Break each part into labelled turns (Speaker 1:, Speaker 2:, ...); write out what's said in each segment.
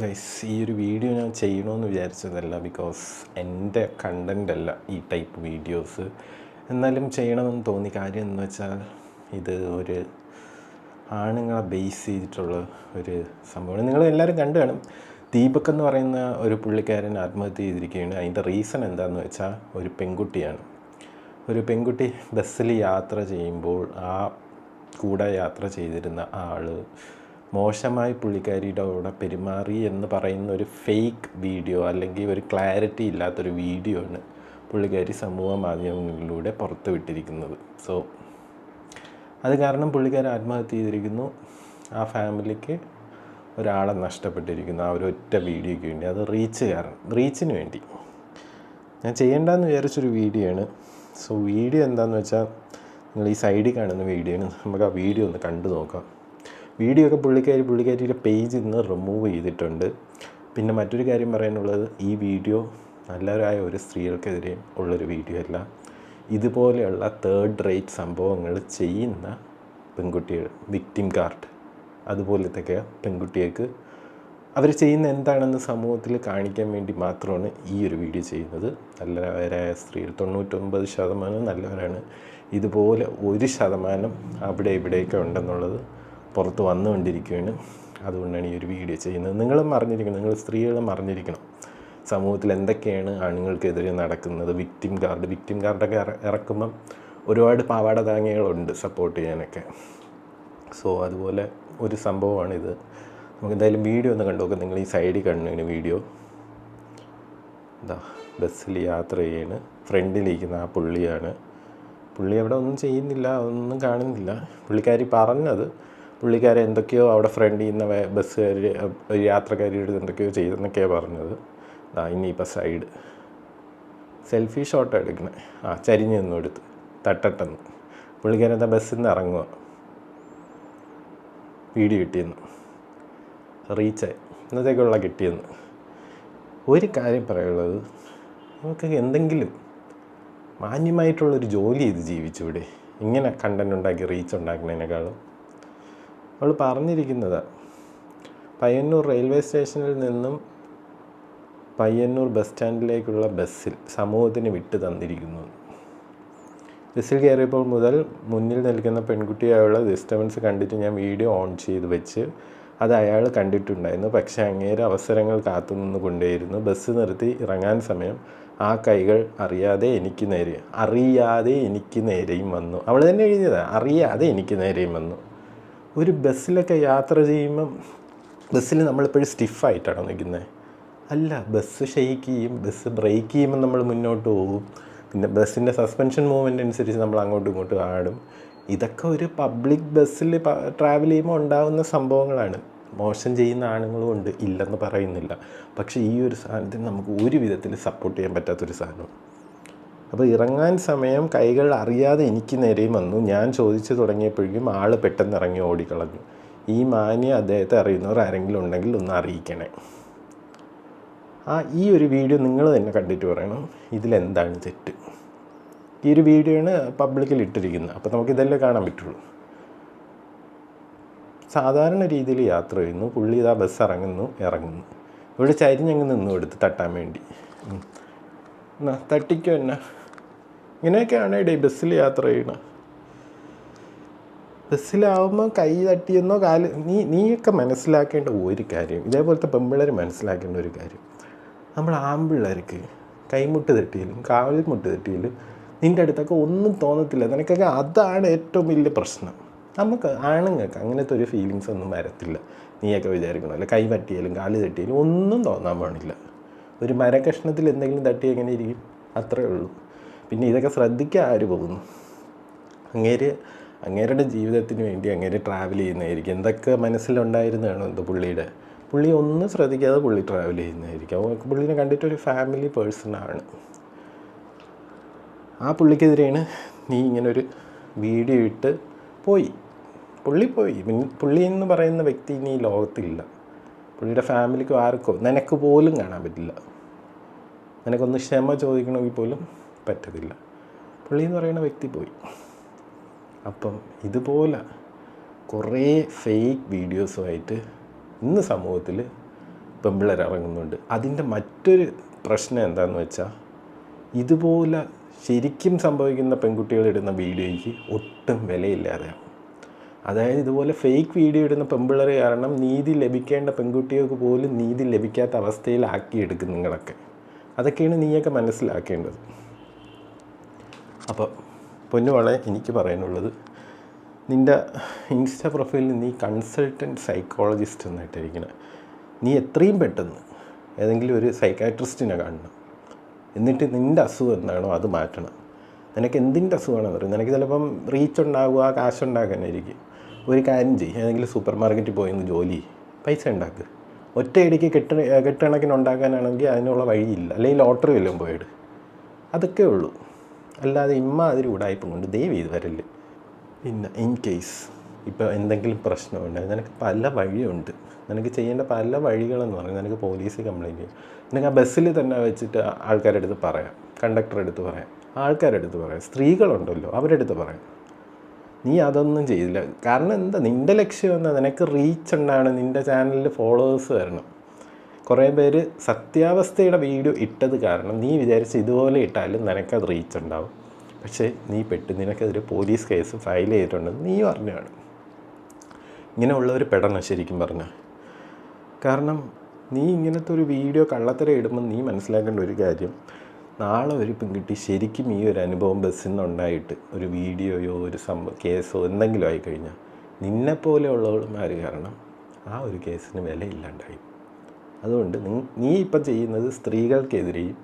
Speaker 1: Guys, ഈ ഒരു video ഞാൻ ചെയ്യണമെന്ന് വിചാരിച്ചതല്ല. ബിക്കോസ് എൻ്റെ കണ്ടൻ്റ് അല്ല ഈ ടൈപ്പ് വീഡിയോസ്. എന്നാലും ചെയ്യണമെന്ന് തോന്നി. കാര്യം എന്ന് വെച്ചാൽ ഇത് ഒരു ആണുങ്ങളെ ബേസ് ചെയ്തിട്ടുള്ള ഒരു സംഭവമാണ്. നിങ്ങൾ എല്ലാവരും കണ്ടു കാണും. ദീപക് എന്ന് പറയുന്ന ഒരു പുള്ളിക്കാരൻ ആത്മഹത്യ ചെയ്തിരിക്കുകയാണ്. അതിൻ്റെ റീസൺ എന്താണെന്ന് വെച്ചാൽ ഒരു പെൺകുട്ടിയാണ്. ഒരു പെൺകുട്ടി ബസ്സിൽ യാത്ര ചെയ്യുമ്പോൾ ആ കൂടെ യാത്ര ചെയ്തിരുന്ന ആൾ മോശമായി പുള്ളിക്കാരിയുടെ കൂടെ പെരുമാറി എന്ന് പറയുന്ന ഒരു ഫേക്ക് വീഡിയോ, അല്ലെങ്കിൽ ഒരു ക്ലാരിറ്റി ഇല്ലാത്തൊരു വീഡിയോ ആണ് പുള്ളിക്കാരി സമൂഹ മാധ്യമങ്ങളിലൂടെ പുറത്തു വിട്ടിരിക്കുന്നത്. സോ അത് കാരണം പുള്ളിക്കാരി ആത്മഹത്യ ചെയ്തിരിക്കുന്നു. ആ ഫാമിലിക്ക് ഒരാളെ നഷ്ടപ്പെട്ടിരിക്കുന്നു ആ ഒരു ഒറ്റ വീഡിയോയ്ക്ക് വേണ്ടി. അത് റീച്ചിന് വേണ്ടി ഞാൻ ചെയ്യേണ്ടെന്ന് വിചാരിച്ചൊരു വീഡിയോ ആണ്. സോ വീഡിയോ എന്താണെന്ന് വെച്ചാൽ, നിങ്ങൾ ഈ സൈഡിൽ കാണുന്ന വീഡിയോ ആണ്. നമുക്ക് ആ വീഡിയോ ഒന്ന് കണ്ടു നോക്കാം. വീഡിയോ ഒക്കെ പുള്ളിക്കാരിയുടെ പേജിൽ നിന്ന് റിമൂവ് ചെയ്തിട്ടുണ്ട്. പിന്നെ മറ്റൊരു കാര്യം പറയാനുള്ളത്, ഈ വീഡിയോ നല്ലവരായ ഒരു സ്ത്രീകൾക്കെതിരെ ഉള്ളൊരു വീഡിയോ അല്ല. ഇതുപോലെയുള്ള തേർഡ് റേറ്റ് സംഭവങ്ങൾ ചെയ്യുന്ന പെൺകുട്ടികൾ, വിക്ടിം കാർഡ് അതുപോലത്തെ പെൺകുട്ടികൾക്ക് അവർ ചെയ്യുന്ന എന്താണെന്ന് സമൂഹത്തിൽ കാണിക്കാൻ വേണ്ടി മാത്രമാണ് ഈ ഒരു വീഡിയോ ചെയ്യുന്നത്. നല്ലവരായ സ്ത്രീകൾ 99% നല്ലവരാണ്. ഇതുപോലെ 1% അവിടെ ഇവിടെയൊക്കെ ഉണ്ടെന്നുള്ളത് പുറത്ത് വന്നുകൊണ്ടിരിക്കുകയാണ്. അതുകൊണ്ടാണ് ഈ ഒരു വീഡിയോ ചെയ്യുന്നത്. നിങ്ങളും അറിഞ്ഞിരിക്കണം, നിങ്ങൾ സ്ത്രീകളും അറിഞ്ഞിരിക്കണം സമൂഹത്തിൽ എന്തൊക്കെയാണ് ആണുങ്ങൾക്കെതിരെ നടക്കുന്നത്. വിക്ടിം കാർഡൊക്കെ ഇറക്കുമ്പം ഒരുപാട് പാവാട താങ്ങികളുണ്ട് സപ്പോർട്ട് ചെയ്യാനൊക്കെ. സോ അതുപോലെ ഒരു സംഭവമാണിത്. നമുക്ക് എന്തായാലും വീഡിയോ ഒന്ന് കണ്ടു നോക്കാം. നിങ്ങൾ ഈ സൈഡിൽ കാണുന്നതിന് വീഡിയോ ബസ്സിൽ യാത്ര ചെയ്യാണ്. ഫ്രണ്ടിലിരിക്കുന്ന ആ പുള്ളിയാണ്. പുള്ളി അവിടെ ഒന്നും ചെയ്യുന്നില്ല, ഒന്നും കാണുന്നില്ല. പുള്ളിക്കാരി പറഞ്ഞത് പുള്ളിക്കാരെ എന്തൊക്കെയോ അവിടെ ഫ്രണ്ടിൽ നിന്ന് ബസ്സുകാർ യാത്രക്കാരിയുടെ എന്തൊക്കെയോ ചെയ്തെന്നൊക്കെയാണ് പറഞ്ഞത്. ഇനിയിപ്പോൾ സൈഡ് സെൽഫി ഷോട്ട് എടുക്കണേ. ചരിഞ്ഞ് നിന്നും എടുത്ത് തട്ടട്ടെന്ന്. പുള്ളിക്കാരൻ എന്താ ബസ്സിൽ നിന്ന് ഇറങ്ങുക. വീഡിയോ കിട്ടിയെന്ന്, റീച്ചായി, ഇന്നത്തേക്കുള്ള കിട്ടിയെന്ന്. ഒരു കാര്യം പറയുള്ളത്, നമുക്ക് എന്തെങ്കിലും മാന്യമായിട്ടുള്ളൊരു ജോലി ചെയ്ത് ജീവിച്ചൂടെ? ഇങ്ങനെ കണ്ടൻറ് ഉണ്ടാക്കി റീച്ച് ഉണ്ടാക്കുന്നതിനേക്കാളും. അവൾ പറഞ്ഞിരിക്കുന്നത്, പയ്യന്നൂർ റെയിൽവേ സ്റ്റേഷനിൽ നിന്നും പയ്യന്നൂർ ബസ് സ്റ്റാൻഡിലേക്കുള്ള ബസ്സിൽ സമൂഹത്തിന് വിട്ടു തന്നിരിക്കുന്നു. ബസ്സിൽ കയറിയപ്പോൾ മുതൽ മുന്നിൽ നിൽക്കുന്ന പെൺകുട്ടിയായുള്ള ഡിസ്റ്റർബൻസ് കണ്ടിട്ട് ഞാൻ വീഡിയോ ഓൺ ചെയ്ത് വെച്ച് അത് അയാൾ കണ്ടിട്ടുണ്ടായിരുന്നു. പക്ഷേ അങ്ങേരെ അവസരങ്ങൾ കാത്തുനിന്ന് കൊണ്ടേയിരുന്നു. ബസ് നിർത്തി ഇറങ്ങാൻ സമയം ആ കൈകൾ അറിയാതെ എനിക്ക് നേരെയും വന്നു. അവൾ തന്നെ എഴുതിയതാണ്, അറിയാതെ എനിക്ക് നേരെയും വന്നു. ഒരു ബസ്സിലൊക്കെ യാത്ര ചെയ്യുമ്പം ബസ്സിൽ നമ്മളെപ്പോഴും സ്റ്റിഫായിട്ടാണോ നിൽക്കുന്നത്? അല്ല, ബസ് ഷെയ്ക്ക് ചെയ്യും, ബസ് ബ്രേക്ക് ചെയ്യുമ്പോൾ നമ്മൾ മുന്നോട്ട് പോകും. പിന്നെ ബസ്സിൻ്റെ സസ്പെൻഷൻ മൂവ്മെൻ്റ് അനുസരിച്ച് നമ്മൾ അങ്ങോട്ടും ഇങ്ങോട്ടും ആടും. ഇതൊക്കെ ഒരു പബ്ലിക് ബസ്സിൽ ട്രാവൽ ചെയ്യുമ്പോൾ ഉണ്ടാകുന്ന സംഭവങ്ങളാണ്. മോശം ചെയ്യുന്ന ആണുങ്ങളും ഉണ്ട്, ഇല്ലെന്ന് പറയുന്നില്ല. പക്ഷേ ഈ ഒരു സാധനത്തിന് നമുക്ക് ഒരു വിധത്തിൽ സപ്പോർട്ട് ചെയ്യാൻ പറ്റാത്തൊരു സാധനം. അപ്പോൾ ഇറങ്ങാൻ സമയം കൈകൾ അറിയാതെ എനിക്ക് നേരെയും വന്നു. ഞാൻ ചോദിച്ചു തുടങ്ങിയപ്പോഴേക്കും ആൾ പെട്ടെന്ന് ഇറങ്ങി ഓടിക്കളഞ്ഞു. ഈ മാന്യ അദ്ദേഹത്തെ അറിയുന്നവർ ആരെങ്കിലും ഉണ്ടെങ്കിൽ ഒന്ന് അറിയിക്കണേ. ഈ ഒരു വീഡിയോ നിങ്ങൾ തന്നെ കണ്ടിട്ട് പറയണം ഇതിലെന്താണ് തെറ്റ്. ഈ ഒരു വീഡിയോ ആണ് പബ്ലിക്കിൽ ഇട്ടിരിക്കുന്നത്. അപ്പോൾ നമുക്കിതെല്ലാം കാണാൻ പറ്റുള്ളൂ. സാധാരണ രീതിയിൽ യാത്ര ചെയ്യുന്നു. പുള്ളി ഇതാ ബസ് ഇറങ്ങുന്നു. ഇവിടെ ചരിഞ്ഞങ്ങ് നിന്നു എടുത്ത് തട്ടാൻ വേണ്ടി. തട്ടിക്കോ എന്നാ? ഇങ്ങനെയൊക്കെയാണ് ഈ ബസ്സിൽ യാത്ര ചെയ്യണം. ബസ്സിലാവുമ്പോൾ കൈ തട്ടിയെന്നോ നീയൊക്കെ മനസ്സിലാക്കേണ്ട ഒരു കാര്യം, ഇതേപോലത്തെ പെൺപിള്ളേർ മനസ്സിലാക്കേണ്ട ഒരു കാര്യം, നമ്മൾ ആൺപിള്ളേർക്ക് കൈമുട്ട് തട്ടിയാലും കാൽമുട്ട് തട്ടിയാലും നിൻ്റെ അടുത്തൊക്കെ ഒന്നും തോന്നത്തില്ല. നിനക്കൊക്കെ അതാണ് ഏറ്റവും വലിയ പ്രശ്നം. നമുക്ക് ആണുങ്ങൾക്ക് അങ്ങനത്തെ ഒരു ഫീലിങ്സ് ഒന്നും വരത്തില്ല. നീയൊക്കെ വിചാരിക്കണമല്ലോ, കൈ തട്ടിയാലും കാല് തട്ടിയാലും ഒന്നും തോന്നാൻ പാടില്ല. ഒരു മരക്കഷ്ണത്തിൽ എന്തെങ്കിലും തട്ടി എങ്ങനെ ഇരിക്കും? അത്രയേ ഉള്ളൂ. പിന്നെ ഇതൊക്കെ ശ്രദ്ധിക്കാൻ ആര് പോകുന്നു? അങ്ങേരുടെ ജീവിതത്തിന് വേണ്ടി അങ്ങേര് ട്രാവൽ ചെയ്യുന്നതായിരിക്കും. എന്തൊക്കെ മനസ്സിലുണ്ടായിരുന്നതാണോ എന്തോ പുള്ളി ഒന്നും ശ്രദ്ധിക്കാതെ പുള്ളി ട്രാവൽ ചെയ്യുന്നതായിരിക്കും. പുള്ളിനെ കണ്ടിട്ടൊരു ഫാമിലി പേഴ്സണാണ്. ആ പുള്ളിക്കെതിരെയാണ് നീ ഇങ്ങനൊരു വീഡിയോ ഇട്ട് പോയി. പുള്ളി എന്ന് പറയുന്ന വ്യക്തി ഇനി ഈ ലോകത്തില്ല. പുള്ളിയുടെ ഫാമിലിക്കോ ആർക്കോ നിനക്ക് പോലും കാണാൻ പറ്റില്ല. നിനക്കൊന്ന് ക്ഷമ ചോദിക്കണമെങ്കിൽ പോലും പറ്റത്തില്ല. പുള്ളി എന്ന് പറയുന്ന വ്യക്തി പോയി. അപ്പം ഇതുപോലെ കുറേ ഫേക്ക് വീഡിയോസുമായിട്ട് ഇന്ന് സമൂഹത്തിൽ പെമ്പിള്ളേർ ഇറങ്ങുന്നുണ്ട്. അതിൻ്റെ മറ്റൊരു പ്രശ്നം എന്താണെന്ന് വെച്ചാൽ, ഇതുപോലെ ശരിക്കും സംഭവിക്കുന്ന പെൺകുട്ടികളിടുന്ന വീഡിയോയ്ക്ക് ഒട്ടും വിലയില്ലാതെയാവും. അതായത് ഇതുപോലെ ഫേക്ക് വീഡിയോ ഇടുന്ന പെമ്പിള്ളേർ കാരണം നീതി ലഭിക്കേണ്ട പെൺകുട്ടികൾക്ക് പോലും നീതി ലഭിക്കാത്ത അവസ്ഥയിലാക്കിയെടുക്കും നിങ്ങളൊക്കെ. അതൊക്കെയാണ് നീയൊക്കെ മനസ്സിലാക്കേണ്ടത്. അപ്പോൾ പൊന്നുമോളെ, എനിക്ക് പറയാനുള്ളത്, നിൻ്റെ ഇൻസ്റ്റാ പ്രൊഫൈലിൽ നീ കൺസൾട്ടൻറ്റ് സൈക്കോളജിസ്റ്റ് എന്നിട്ടിരിക്കണം. നീ എത്രയും പെട്ടെന്ന് ഏതെങ്കിലും ഒരു സൈക്കാട്രിസ്റ്റിനെ കാണണം. എന്നിട്ട് നിൻ്റെ അസുഖം എന്താണോ അത് മാറ്റണം. നിനക്ക് എന്തിൻ്റെ അസുഖമാണെന്ന് പറയും. നിനക്ക് ചിലപ്പം റീച്ച് ഉണ്ടാകുക, കാശുണ്ടാക്കാനായിരിക്കും. ഒരു കാര്യം ചെയ്യും, ഏതെങ്കിലും സൂപ്പർ മാർക്കറ്റിൽ പോയി ജോലി പൈസ ഉണ്ടാക്കുക. ഒറ്റയടിക്ക് കെട്ടണക്കിന് ഉണ്ടാക്കാനാണെങ്കിൽ അതിനുള്ള വഴിയില്ല. അല്ലെങ്കിൽ ലോട്ടറി വല്ലതും പോയിട്. അതൊക്കെ ഉള്ളൂ. അല്ലാതെ ഇമ്മാതിരി ഉടായ്പം കൊണ്ട് ദയവ് ചെയ്ത് വരല്ലേ. പിന്നെ ഇൻ കേസ് ഇപ്പോൾ എന്തെങ്കിലും പ്രശ്നമുണ്ടായി, നിനക്ക് പല വഴിയുണ്ട്. നിനക്ക് ചെയ്യേണ്ട പല വഴികളെന്ന് പറഞ്ഞാൽ, നിനക്ക് പോലീസിൽ കംപ്ലയിൻറ്റ് ചെയ്യും. നിനക്ക് ആ ബസ്സിൽ തന്നെ വെച്ചിട്ട് ആൾക്കാരുടെ അടുത്ത് പറയാം, കണ്ടക്ടറുടെ അടുത്ത് പറയാം, ആൾക്കാരുടെ അടുത്ത് പറയാം, സ്ത്രീകളുണ്ടല്ലോ അവരുടെ അടുത്ത് പറയാം. നീ അതൊന്നും ചെയ്തില്ല. കാരണം എന്താ, നിൻ്റെ ലക്ഷ്യം എന്താ? നിനക്ക് റീച്ച് ഉണ്ടാണ്, നിൻ്റെ ചാനലിൽ ഫോളോവേഴ്സ് വരണം. കുറേ പേര് സത്യാവസ്ഥയുടെ വീഡിയോ ഇട്ടത് കാരണം നീ വിചാരിച്ച് ഇതുപോലെ ഇട്ടാലും നിനക്കത് റീച്ച് ഉണ്ടാവും. പക്ഷേ നീ നിനക്കെതിരെ പോലീസ് കേസ് ഫയൽ ചെയ്തിട്ടുണ്ടെന്ന് നീ പറഞ്ഞാണ്. ഇങ്ങനെയുള്ളവർ പെടണം ശരിക്കും പറഞ്ഞാൽ. കാരണം നീ ഇങ്ങനത്തെ ഒരു വീഡിയോ കള്ളത്തരം ഇടുമ്പോൾ നീ മനസ്സിലാക്കേണ്ട ഒരു കാര്യം, നാളെ ഒരു പെൺകുട്ടി ശരിക്കും ഈ ഒരു അനുഭവം ബസ്സിൽ നിന്നുണ്ടായിട്ട് ഒരു വീഡിയോയോ ഒരു കേസോ എന്തെങ്കിലും ആയിക്കഴിഞ്ഞാൽ നിന്നെപ്പോലെയുള്ളവന്മാർ കാരണം ആ ഒരു കേസിന് വിലയില്ലാണ്ടായി. അതുകൊണ്ട് നീ ഇപ്പം ചെയ്യുന്നത് സ്ത്രീകൾക്കെതിരെയും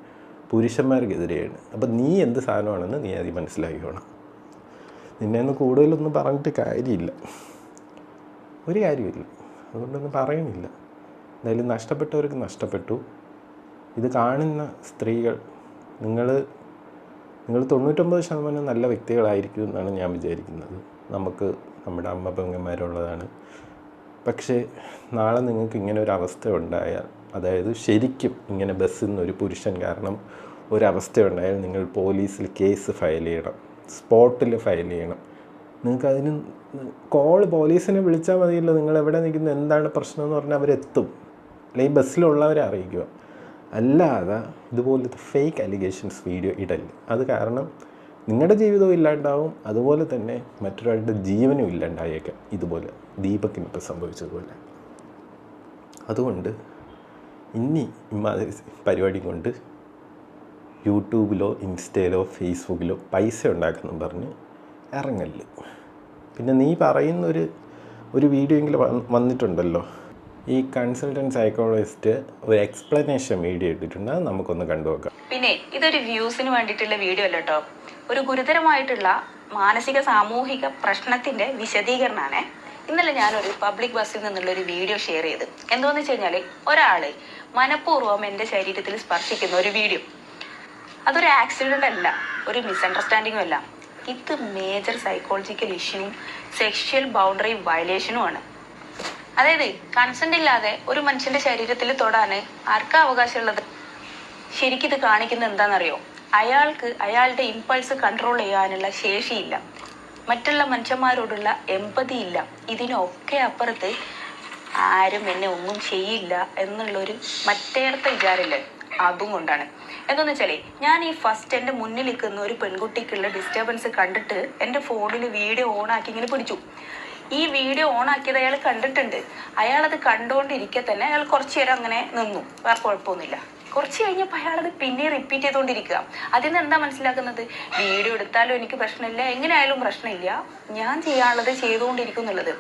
Speaker 1: പുരുഷന്മാർക്കെതിരെയാണ്. അപ്പം നീ എന്ത് സാധനമാണെന്ന് നീ അത് മനസ്സിലാക്കിക്കോണം. നിന്നെ ഒന്ന് കൂടുതലൊന്നും പറഞ്ഞിട്ട് കാര്യമില്ല, ഒരു കാര്യമില്ല. അതുകൊണ്ടൊന്നും പറയുന്നില്ല. എന്തായാലും നഷ്ടപ്പെട്ടവർക്ക് നഷ്ടപ്പെട്ടു. ഇത് കാണുന്ന സ്ത്രീകൾ, നിങ്ങൾ 99% നല്ല വ്യക്തികളായിരിക്കും എന്നാണ് ഞാൻ വിചാരിക്കുന്നത്. നമുക്ക് നമ്മുടെ അമ്മ പെങ്ങന്മാരുള്ളതാണ്. പക്ഷേ നാളെ നിങ്ങൾക്ക് ഇങ്ങനെ ഒരു അവസ്ഥ ഉണ്ടായാൽ, അതായത് ശരിക്കും ഇങ്ങനെ ബസ്സിൽ നിന്ന് ഒരു പുരുഷൻ കാരണം ഒരവസ്ഥ ഉണ്ടായാൽ നിങ്ങൾ പോലീസിൽ കേസ് ഫയൽ ചെയ്യണം, സ്പോട്ടിൽ ഫയൽ ചെയ്യണം. നിങ്ങൾക്കതിന് പോലീസിനെ വിളിച്ചാൽ മതിയല്ലോ. നിങ്ങൾ എവിടെ നിൽക്കുന്നു, എന്താണ് പ്രശ്നം എന്ന് പറഞ്ഞാൽ അവരെത്തും. അല്ലെങ്കിൽ ബസ്സിലുള്ളവരെ അറിയിക്കുക. അല്ലാതെ ഇതുപോലത്തെ ഫേക്ക് അലിഗേഷൻസ് വീഡിയോ ഇടല്. അത് കാരണം നിങ്ങളുടെ ജീവിതവും ഇല്ലാണ്ടാവും, അതുപോലെ തന്നെ മറ്റൊരാളുടെ ജീവനും ഇല്ലാണ്ടായേക്കാം. ഇതുപോലെ ദീപക്കിനിപ്പോൾ സംഭവിച്ചതുപോലെ. അതുകൊണ്ട് ഇനി ഇമാതിരി പരിപാടി കൊണ്ട് യൂട്യൂബിലോ ഇൻസ്റ്റയിലോ ഫേസ്ബുക്കിലോ പൈസ ഉണ്ടാക്കുന്നു പറഞ്ഞ് ഇറങ്ങല്. പിന്നെ നീ പറയുന്നൊരു വീഡിയോ എങ്കിലും വന്നിട്ടുണ്ടല്ലോ, ഈ കൺസൾട്ടൻറ്റ് സൈക്കോളജിസ്റ്റ് ഒരു എക്സ്പ്ലനേഷൻ വീഡിയോ ഇട്ടിട്ടുണ്ട്. അത് നമുക്കൊന്ന് കണ്ടുനോക്കാം.
Speaker 2: പിന്നെ ഇതൊരു വ്യൂസിന് വേണ്ടിയിട്ടുള്ള വീഡിയോ അല്ല കേട്ടോ, ഒരു ഗുരുതരമായിട്ടുള്ള മാനസിക സാമൂഹിക പ്രശ്നത്തിന്റെ വിശദീകരണമാണ്. ഇന്നലെ ഞാനൊരു പബ്ലിക് ബസ്സിൽ നിന്നുള്ള ഒരു വീഡിയോ ഷെയർ ചെയ്ത്. എന്താണെന്ന് വെച്ച് കഴിഞ്ഞാൽ, ഒരാള് മനഃപൂർവ്വം എൻ്റെ ശരീരത്തിൽ സ്പർശിക്കുന്ന ഒരു വീഡിയോ. അതൊരു ആക്സിഡന്റ് അല്ല, ഒരു മിസ്അണ്ടർസ്റ്റാൻഡിങ്ങും അല്ല. ഇത് മേജർ സൈക്കോളജിക്കൽ ഇഷ്യൂവും സെക്ഷൽ ബൗണ്ടറി വയലേഷനുമാണ്. അതായത് കൺസെന്റ് ഇല്ലാതെ ഒരു മനുഷ്യന്റെ ശരീരത്തിൽ തൊടാന് ആർക്കാ അവകാശമുള്ളത്? ശരിക്കും ഇത് കാണിക്കുന്നത് എന്താണെന്നറിയോ? അയാൾക്ക് അയാളുടെ ഇമ്പൾസ് കൺട്രോൾ ചെയ്യാനുള്ള ശേഷിയില്ല, മറ്റുള്ള മനുഷ്യന്മാരോടുള്ള എമ്പതി ഇല്ല. ഇതിനൊക്കെ അപ്പുറത്ത് ആരും എന്നെ ഒന്നും ചെയ്യില്ല എന്നുള്ളൊരു മറ്റേടത്തെ വിചാരമില്ലേ, അതും കൊണ്ടാണ്. എന്താന്ന് വെച്ചാലേ, ഞാൻ ഈ ഫസ്റ്റ് എൻ്റെ മുന്നിൽ നിൽക്കുന്ന ഒരു പെൺകുട്ടിക്കുള്ള ഡിസ്റ്റർബൻസ് കണ്ടിട്ട് എൻ്റെ ഫോണിൽ വീഡിയോ ഓൺ ആക്കി ഇങ്ങനെ പിടിച്ചു. ഈ വീഡിയോ ഓൺ ആക്കിയത് അയാൾ കണ്ടിട്ടുണ്ട്. അയാളത് കണ്ടുകൊണ്ടിരിക്കെ തന്നെ അയാൾ കുറച്ചു നേരം അങ്ങനെ നിന്നു, വേറെ കുഴപ്പമൊന്നുമില്ല. കുറച്ച് കഴിഞ്ഞപ്പോൾ അയാളത് പിന്നെ റിപ്പീറ്റ് ചെയ്തുകൊണ്ടിരിക്കുക. അതിൽ നിന്ന് എന്താ മനസ്സിലാക്കുന്നത്? വീഡിയോ എടുത്താലും എനിക്ക് പ്രശ്നമില്ല, എങ്ങനെയായാലും പ്രശ്നമില്ല, ഞാൻ ചെയ്യാനുള്ളത് ചെയ്തുകൊണ്ടിരിക്കും എന്നുള്ളത്.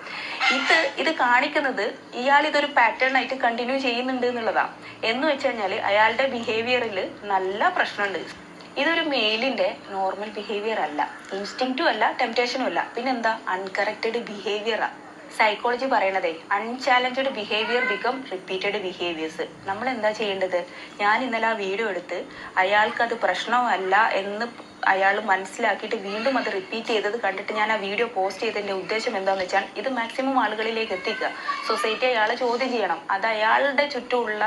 Speaker 2: ഇത് കാണിക്കുന്നത് ഇയാൾ ഇതൊരു പാറ്റേൺ ആയിട്ട് കണ്ടിന്യൂ ചെയ്യുന്നുണ്ട് എന്നുള്ളതാണ്. എന്ന് വെച്ച് കഴിഞ്ഞാൽ അയാളുടെ ബിഹേവിയറിൽ നല്ല പ്രശ്നമുണ്ട്. ഇതൊരു മെയിലിന്റെ നോർമൽ ബിഹേവിയർ അല്ല, ഇൻസ്റ്റിങ്ക്റ്റും അല്ല, ടെംപ്റ്റേഷനും അല്ല, പിന്നെന്താ, അൺകറക്റ്റഡ് ബിഹേവിയറാ. സൈക്കോളജി പറയണതേ unchallenged behaviour become repeated behaviours. നമ്മൾ എന്താ ചെയ്യേണ്ടത്? ഞാൻ ഇന്നലെ ആ വീഡിയോ എടുത്ത് അയാൾക്കത് പ്രശ്നമല്ല എന്ന് അയാൾ മനസ്സിലാക്കിയിട്ട് വീണ്ടും അത് റിപ്പീറ്റ് ചെയ്തത് കണ്ടിട്ട് ഞാൻ ആ വീഡിയോ പോസ്റ്റ് ചെയ്തതിൻ്റെ ഉദ്ദേശം എന്താണെന്ന് വെച്ചാൽ ഇത് മാക്സിമം ആളുകളിലേക്ക് എത്തിക്കുക. സൊസൈറ്റി അയാളെ ചോദ്യം ചെയ്യണം. അത് അയാളുടെ ചുറ്റുമുള്ള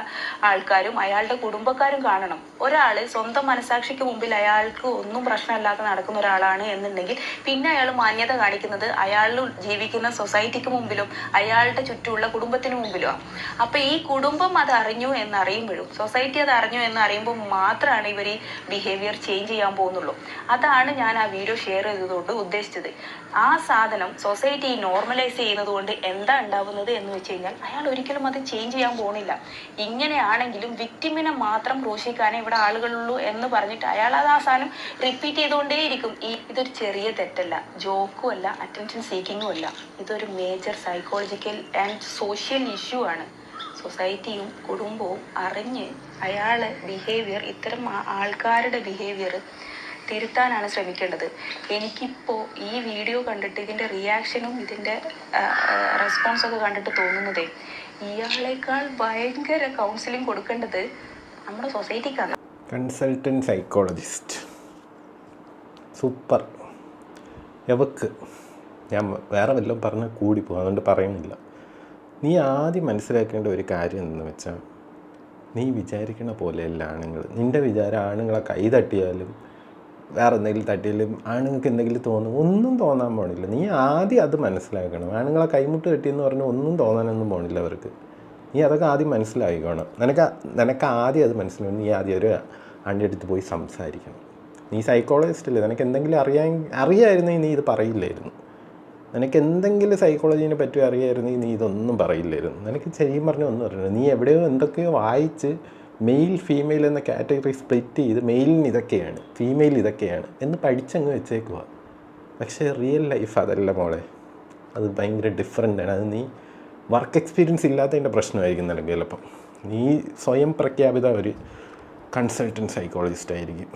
Speaker 2: ആൾക്കാരും അയാളുടെ കുടുംബക്കാരും കാണണം. ഒരാൾ സ്വന്തം മനസാക്ഷിക്ക് മുമ്പിൽ അയാൾക്ക് ഒന്നും പ്രശ്നമില്ലാതെ നടക്കുന്ന ഒരാളാണ് എന്നുണ്ടെങ്കിൽ പിന്നെ അയാൾ മാന്യത കാണിക്കുന്നത് അയാൾ ജീവിക്കുന്ന സൊസൈറ്റിക്ക് മുമ്പിലും അയാളുടെ ചുറ്റുമുള്ള കുടുംബത്തിന് മുമ്പിലുമാണ്. അപ്പൊ ഈ കുടുംബം അത് അറിഞ്ഞു എന്നറിയുമ്പോഴും സൊസൈറ്റി അത് അറിഞ്ഞു എന്നറിയുമ്പോൾ മാത്രമാണ് ഇവർ ഈ ബിഹേവിയർ ചേഞ്ച് ചെയ്യാൻ പോകുന്നുള്ളൂ. അതാണ് ഞാൻ ആ വീഡിയോ ഷെയർ ചെയ്തതുകൊണ്ട് ഉദ്ദേശിച്ചത്. ആ സാധനം സൊസൈറ്റി നോർമലൈസ് ചെയ്യുന്നത് കൊണ്ട് എന്താ ഉണ്ടാവുന്നത് എന്ന് വെച്ച് കഴിഞ്ഞാൽ അയാൾ ഒരിക്കലും അത് ചേഞ്ച് ചെയ്യാൻ പോകുന്നില്ല. ഇങ്ങനെയാണെങ്കിലും വിക്ടിമിനെ മാത്രം ക്രൂശിക്കാനേ ഇവിടെ ആളുകളുള്ളൂ എന്ന് പറഞ്ഞിട്ട് അയാൾ അത് ആ സാധനം റിപ്പീറ്റ് ചെയ്തുകൊണ്ടേയിരിക്കും. ഇതൊരു ചെറിയ തെറ്റല്ല, ജോക്കും അല്ല, അറ്റൻഷൻ സീക്കിങ്ങും അല്ല. ഇതൊരു major psychological and social issue ആണ്. സൊസൈറ്റിയും കുടുംബവും അറിഞ്ഞ് അയാളെ ബിഹേവിയർ, ഇത്തരം ആൾക്കാരുടെ ബിഹേവിയർ തിരുത്താനാണ് ശ്രമിക്കേണ്ടത്. എനിക്കിപ്പോൾ ഈ വീഡിയോ കണ്ടിട്ട് ഇതിൻ്റെ റിയാക്ഷനും ഇതിൻ്റെ റെസ്പോൺസൊക്കെ കണ്ടിട്ട് തോന്നുന്നതേ ഇയാളേക്കാൾ ഭയങ്കര കൗൺസിലിംഗ് കൊടുക്കേണ്ടത് നമ്മുടെ സൊസൈറ്റിക്കാണ്.
Speaker 1: Consultant psychologist super. എവക്ക് ഞാൻ വേറെ വല്ലതും പറഞ്ഞ് കൂടിപ്പോകും, അതുകൊണ്ട് പറയുന്നില്ല. നീ ആദ്യം മനസ്സിലാക്കേണ്ട ഒരു കാര്യം എന്ന് വെച്ചാൽ നീ വിചാരിക്കണ പോലെയല്ല ആണുങ്ങൾ. നിൻ്റെ വിചാരം ആണുങ്ങളെ കൈ തട്ടിയാലും വേറെ എന്തെങ്കിലും തട്ടിയാലും ആണുങ്ങൾക്ക് എന്തെങ്കിലും തോന്നും, ഒന്നും തോന്നാൻ പോണില്ല. നീ ആദ്യം അത് മനസ്സിലാക്കണം. ആണുങ്ങളെ കൈമുട്ട് തട്ടിയെന്ന് പറഞ്ഞാൽ ഒന്നും തോന്നാനൊന്നും പോണില്ല അവർക്ക്. നീ അതൊക്കെ ആദ്യം മനസ്സിലാക്കിക്കണം. നിനക്ക് ആദ്യം അത് മനസ്സിലാക്കണം. നീ ആദ്യം ഒരു ആൻ്റെ അടുത്ത് പോയി സംസാരിക്കണം. നീ സൈക്കോളജിസ്റ്റല്ലേ, നിനക്ക് എന്തെങ്കിലും അറിയാമായിരുന്നെങ്കിൽ നീ ഇത് പറയില്ലായിരുന്നു. നിനക്ക് എന്തെങ്കിലും സൈക്കോളജീനെ പറ്റി അറിയാമായിരുന്നെങ്കിൽ നീ ഇതൊന്നും പറയില്ലായിരുന്നു. നിനക്ക് ശരിയും പറഞ്ഞാൽ ഒന്നും അറിയില്ല. നീ എവിടെയോ എന്തൊക്കെയോ വായിച്ച് മെയിൽ ഫീമെയിൽ എന്ന കാറ്റഗറി സ്പ്ലിറ്റ് ചെയ്ത് മെയിലിന് ഇതൊക്കെയാണ്, ഫീമെയിൽ ഇതൊക്കെയാണ് എന്ന് പഠിച്ചങ്ങ് വെച്ചേക്കുക. പക്ഷേ റിയൽ ലൈഫ് അതല്ല മോളെ, അത് ഭയങ്കര ഡിഫറെൻ്റാണ്. അത് നീ വർക്ക് എക്സ്പീരിയൻസ് ഇല്ലാത്തതിൻ്റെ പ്രശ്നമായിരിക്കും നിനക്ക്. ചിലപ്പം നീ സ്വയം പ്രഖ്യാപിത ഒരു കൺസൾട്ടൻറ്റ് സൈക്കോളജിസ്റ്റ് ആയിരിക്കും.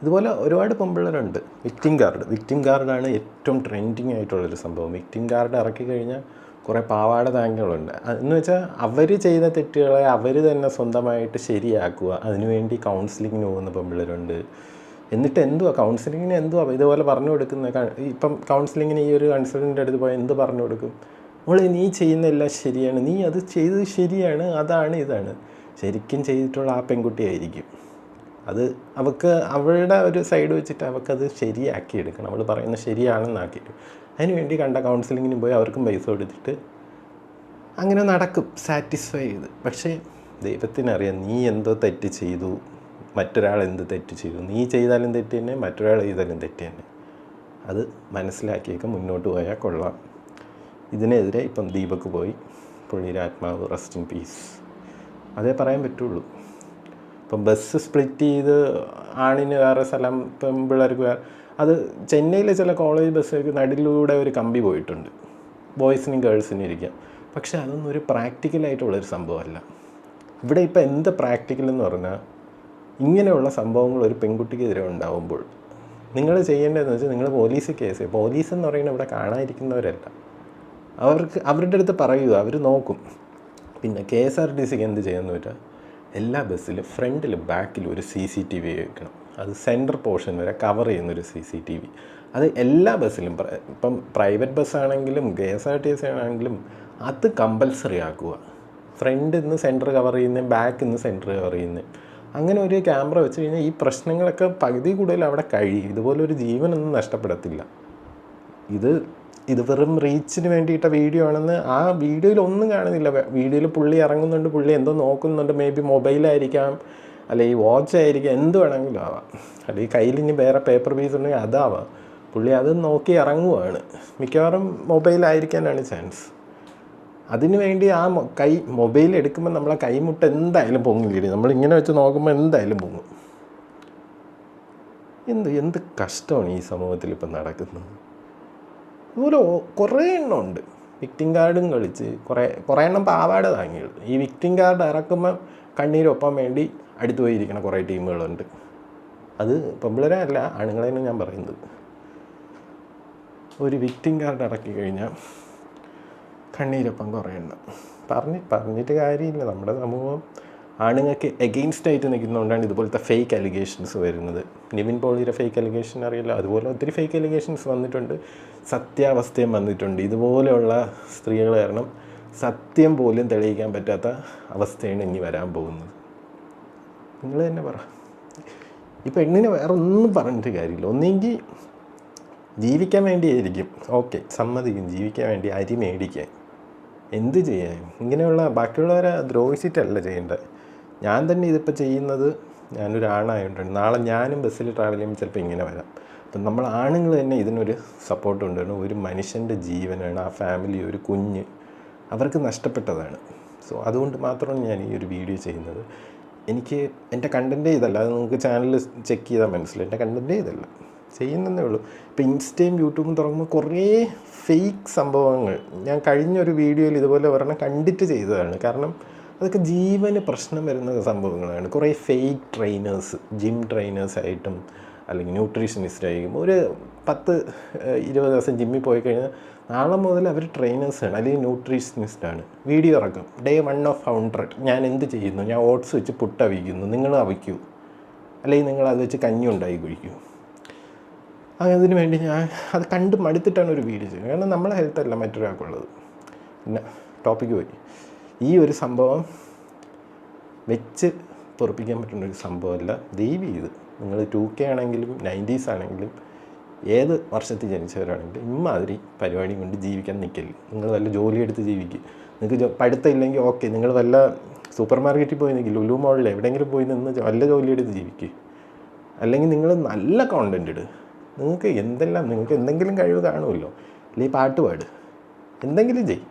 Speaker 1: ഇതുപോലെ ഒരുപാട് പെൺപിള്ളേരുണ്ട്. വിക്ടിം കാർഡാണ് ഏറ്റവും ട്രെൻഡിങ് ആയിട്ടുള്ളൊരു സംഭവം. വിക്ടിം കാർഡ് ഇറക്കി കഴിഞ്ഞാൽ കുറേ പാവാട താങ്കളുണ്ട്. എന്ന് വെച്ചാൽ അവർ ചെയ്ത തെറ്റുകളെ അവർ തന്നെ സ്വന്തമായിട്ട് ശരിയാക്കുക. അതിനുവേണ്ടി കൗൺസിലിങ്ങിന് പോകുന്ന പെൺപിള്ളേരുണ്ട്. എന്നിട്ട് കൗൺസിലിങ്ങിന് ഇതുപോലെ പറഞ്ഞു കൊടുക്കുന്ന ഇപ്പം കൗൺസിലിങ്ങിന് ഈ ഒരു കൺസൾട്ടൻ്റെ അടുത്ത് പോയാൽ എന്ത് പറഞ്ഞു കൊടുക്കും? മോളെ നീ ചെയ്യുന്നതെല്ലാം ശരിയാണ്, നീ അത് ചെയ്തത് ശരിയാണ്, അതാണ് ഇതാണ്. ശരിക്കും ചെയ്തിട്ടുള്ള ആ പെൺകുട്ടിയായിരിക്കും. അത് അവളുടെ ഒരു സൈഡ് വെച്ചിട്ട് അവൾക്കത് ശരിയാക്കിയെടുക്കണം. അവൾ പറയുന്നത് ശരിയാണെന്നാക്കിയിട്ട് അതിനുവേണ്ടി കണ്ട കൗൺസിലിങ്ങിന് പോയി അവർക്കും പൈസ കൊടുത്തിട്ട് അങ്ങനെ നടക്കും സാറ്റിസ്ഫൈ ചെയ്ത്. പക്ഷേ ദൈവത്തിനറിയാം നീ എന്തോ തെറ്റ് ചെയ്തു, മറ്റൊരാൾ എന്ത് തെറ്റ് ചെയ്തു. നീ ചെയ്താലും തെറ്റ് തന്നെ, മറ്റൊരാൾ ചെയ്താലും തെറ്റ് തന്നെ. അത് മനസ്സിലാക്കിയൊക്കെ മുന്നോട്ട് പോയാൽ കൊള്ളാം. ഇതിനെതിരെ ഇപ്പം ദീപക് പോയി, പുള്ളിയുടെ ആത്മാവ് റെസ്റ്റ് ഇൻ പീസ്, അതേ പറയാൻ പറ്റുള്ളൂ. ഇപ്പം ബസ് സ്പ്ലിറ്റ് ചെയ്ത് ആണിന് വേറെ സ്ഥലം, പെൺപിള്ളേർക്ക് വേറെ. അത് ചെന്നൈയിലെ ചില കോളേജ് ബസ്സൊക്കെ നടുവിലൂടെ ഒരു കമ്പി പോയിട്ടുണ്ട്, ബോയ്സിനും ഗേൾസിനും ഇരിക്കാം. പക്ഷേ അതൊന്നും ഒരു പ്രാക്ടിക്കലായിട്ടുള്ളൊരു സംഭവമല്ല. ഇവിടെ ഇപ്പം എന്ത് പ്രാക്ടിക്കൽ എന്ന് പറഞ്ഞാൽ ഇങ്ങനെയുള്ള സംഭവങ്ങൾ ഒരു പെൺകുട്ടിക്കെതിരെ ഉണ്ടാകുമ്പോൾ നിങ്ങൾ ചെയ്യേണ്ടതെന്ന് വെച്ചാൽ നിങ്ങൾ പോലീസ് കേസ്. പോലീസ് എന്ന് പറയുന്നത് ഇവിടെ കാണാതിരിക്കുന്നവരല്ല. അവരുടെ അടുത്ത് പറയുക, അവർ നോക്കും. പിന്നെ KSRTCക്ക് എന്ത് ചെയ്യുമെന്ന് വെച്ചാൽ എല്ലാ ബസ്സിലും ഫ്രണ്ടിലും ബാക്കിലും ഒരു CCTV വെക്കണം. അത് സെൻറ്റർ പോർഷൻ വരെ കവർ ചെയ്യുന്നൊരു CCTV. അത് എല്ലാ ബസ്സിലും, ഇപ്പം പ്രൈവറ്റ് ബസ്സാണെങ്കിലും KSRTC ആണെങ്കിലും അത് കമ്പൽസറി ആക്കുക. ഫ്രണ്ടിൽ നിന്ന് സെൻറ്റർ കവർ ചെയ്യുന്നത്, ബാക്കിൽ നിന്ന് സെൻറ്റർ കവർ ചെയ്യുന്നത്. അങ്ങനെ ഒരു ക്യാമറ വെച്ച് കഴിഞ്ഞാൽ ഈ പ്രശ്നങ്ങളൊക്കെ പകുതി കൂടുതൽ അവിടെ കഴിയും. ഇതുപോലൊരു ജീവനൊന്നും നഷ്ടപ്പെടത്തില്ല. ഇത് വെറും റീച്ചിന് വേണ്ടിയിട്ട വീഡിയോ ആണെന്ന് ആ വീഡിയോയിൽ ഒന്നും കാണുന്നില്ല. വീഡിയോയിൽ പുള്ളി ഇറങ്ങുന്നുണ്ട്, പുള്ളി എന്തോ നോക്കുന്നുണ്ട്. മേ ബി മൊബൈലായിരിക്കാം, അല്ലെങ്കിൽ വാച്ച് ആയിരിക്കാം, എന്ത് വേണമെങ്കിലും ആവാം. അല്ലെങ്കിൽ കയ്യിൽ ഇനി വേറെ പേപ്പർ പീസ് ഉണ്ടെങ്കിൽ അതാവാം. പുള്ളി അത് നോക്കി ഇറങ്ങുവാണ്. മിക്കവാറും മൊബൈലായിരിക്കാനാണ് ചാൻസ്. അതിനു വേണ്ടി ആ മൊബൈൽ എടുക്കുമ്പോൾ നമ്മളെ കൈമുട്ട് എന്തായാലും പൊങ്ങില്ല. നമ്മളിങ്ങനെ വെച്ച് നോക്കുമ്പോൾ എന്തായാലും പൊങ്ങും. എന്ത് കഷ്ടമാണ് ഈ സമൂഹത്തിൽ ഇപ്പം നടക്കുന്നത്. അതുപോലെ കുറേ എണ്ണം ഉണ്ട്. വിക്ടിം കാർഡും കളിച്ച് കുറേ എണ്ണം പാവാട താങ്ങിയത്. ഈ വിക്ടിം കാർഡ് ഇറക്കുമ്പോൾ കണ്ണീരൊപ്പാൻ വേണ്ടി അടുത്ത് പോയിരിക്കണ കുറേ ടീമുകളുണ്ട്. അത് പെൺപിള്ളേരെ അല്ല, ആണുങ്ങളെയാണ് ഞാൻ പറയുന്നത്. ഒരു വിക്ടിം കാർഡ് ഇറക്കി കഴിഞ്ഞാൽ കണ്ണീരൊപ്പം കുറേ എണ്ണം പറഞ്ഞിട്ട് കാര്യമില്ല. നമ്മുടെ സമൂഹം ആണുങ്ങൾക്ക് എഗെയിൻസ്റ്റ് ആയിട്ട് നിൽക്കുന്നതുകൊണ്ടാണ് ഇതുപോലത്തെ ഫേക്ക് അലിഗേഷൻസ് വരുന്നത്. നിവിൻ പോളിയുടെ ഫേക്ക് അലിഗേഷൻ അറിയില്ല, അതുപോലെ ഒത്തിരി ഫേക്ക് അലിഗേഷൻസ് വന്നിട്ടുണ്ട്, സത്യാവസ്ഥയും വന്നിട്ടുണ്ട്. ഇതുപോലെയുള്ള സ്ത്രീകൾ കാരണം സത്യം പോലും തെളിയിക്കാൻ പറ്റാത്ത അവസ്ഥയാണ് ഇനി വരാൻ പോകുന്നത്. നിങ്ങൾ തന്നെ പറ. ഈ പെണ്ണിനെ വേറെ ഒന്നും പറഞ്ഞിട്ട് കാര്യമില്ല. ഒന്നെങ്കിൽ ജീവിക്കാൻ വേണ്ടിയായിരിക്കും, ഓക്കെ സമ്മതിക്കും, ജീവിക്കാൻ വേണ്ടി അരി മേടിക്കാൻ, എന്ത് ചെയ്യാൻ? ഇങ്ങനെയുള്ള ബാക്കിയുള്ളവരെ ദ്രോഹിച്ചിട്ടല്ല ചെയ്യേണ്ടത്. ഞാൻ തന്നെ ഇതിപ്പോൾ ചെയ്യുന്നത്, ഞാനൊരാണായതുകൊണ്ടാണ്. നാളെ ഞാനും ബസ്സിൽ ട്രാവൽ ചെയ്യുമ്പോൾ ചിലപ്പോൾ ഇങ്ങനെ വരാം. അപ്പം നമ്മൾ ആണുങ്ങൾ തന്നെ ഇതിനൊരു സപ്പോർട്ട് കൊണ്ടുവരണം. ഒരു മനുഷ്യൻ്റെ ജീവനാണ്, ആ ഫാമിലി, ഒരു കുഞ്ഞ് അവർക്ക് നഷ്ടപ്പെട്ടതാണ്. സോ അതുകൊണ്ട് മാത്രമാണ് ഞാൻ ഈ ഒരു വീഡിയോ ചെയ്യുന്നത്. എനിക്ക് എൻ്റെ കണ്ടൻറ്റേ ഇതല്ല, അത് നിങ്ങൾക്ക് ചാനൽ ചെക്ക് ചെയ്താൽ മനസ്സിലായി. എൻ്റെ കണ്ടൻറ്റേ ഇതല്ല, ചെയ്യുന്നതേ ഉള്ളൂ. ഇപ്പോൾ ഇൻസ്റ്റയും യൂട്യൂബും തുറക്കുമ്പോൾ കുറേ ഫേക്ക് സംഭവങ്ങൾ ഞാൻ കഴിഞ്ഞൊരു വീഡിയോയിൽ ഇതുപോലെ ഒരെണ്ണം കണ്ടിട്ട് ചെയ്തതാണ്. കാരണം അതൊക്കെ ജീവന് പ്രശ്നം വരുന്ന സംഭവങ്ങളാണ്. കുറേ ഫേക്ക് ട്രെയിനേഴ്സ്, ജിം ട്രെയിനേഴ്സായിട്ടും അല്ലെങ്കിൽ ന്യൂട്രീഷനിസ്റ്റായിരിക്കും ഒരു 10-20 ദിവസം ജിമ്മിൽ പോയി കഴിഞ്ഞാൽ നാളെ മുതൽ അവർ ട്രെയിനേഴ്സാണ് അല്ലെങ്കിൽ ന്യൂട്രീഷനിസ്റ്റാണ്. വീഡിയോ ഇറക്കും, Day 1 of 100 ഞാൻ എന്ത് ചെയ്യുന്നു, ഞാൻ ഓട്സ് വെച്ച് പുട്ട് അവിക്കുന്നു, നിങ്ങൾ അവിക്കൂ, അല്ലെങ്കിൽ നിങ്ങൾ അത് വെച്ച് കഞ്ഞി ഉണ്ടാക്കി കുഴിക്കൂ. അതിന് വേണ്ടി ഞാൻ അത് കണ്ട് മടുത്തിട്ടാണ് ഒരു വീഡിയോ ചെയ്യുന്നത്. കാരണം നമ്മളെ ഹെൽത്തല്ല മറ്റൊരാൾക്കുള്ളത്. പിന്നെ ടോപ്പിക്ക് പോയി. ഈ ഒരു സംഭവം വെച്ച് പൊറപ്പിക്കാൻ പറ്റുന്ന ഒരു സംഭവമല്ല. ദയവ് ചെയ്ത് നിങ്ങൾ 2K ആണെങ്കിലും 90s ആണെങ്കിലും ഏത് വർഷത്തിൽ ജനിച്ചവരാണെങ്കിലും ഇമ്മാതിരി പരിപാടിയും കൊണ്ട് ജീവിക്കാൻ നിൽക്കല്ലേ. നിങ്ങൾ വല്ല ജോലിയെടുത്ത് ജീവിക്കുക. നിങ്ങൾക്ക് പഠിത്തമില്ലെങ്കിൽ ഓക്കെ, നിങ്ങൾ വല്ല സൂപ്പർ മാർക്കറ്റിൽ പോയി നിൽക്കില്ല, ലുലു മോളിൽ എവിടെയെങ്കിലും പോയി നിന്ന് വല്ല ജോലിയെടുത്ത് ജീവിക്കുക. അല്ലെങ്കിൽ നിങ്ങൾ നല്ല കോണ്ടൻറ്റ് ഇടുക. നിങ്ങൾക്ക് എന്തെങ്കിലും കഴിവ് കാണുമല്ലോ, അല്ലെങ്കിൽ പാട്ട് പാട്, എന്തെങ്കിലും ചെയ്യും.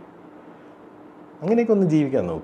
Speaker 1: അങ്ങനെയൊക്കെ ഒന്ന് ജീവിക്കാൻ നോക്കും.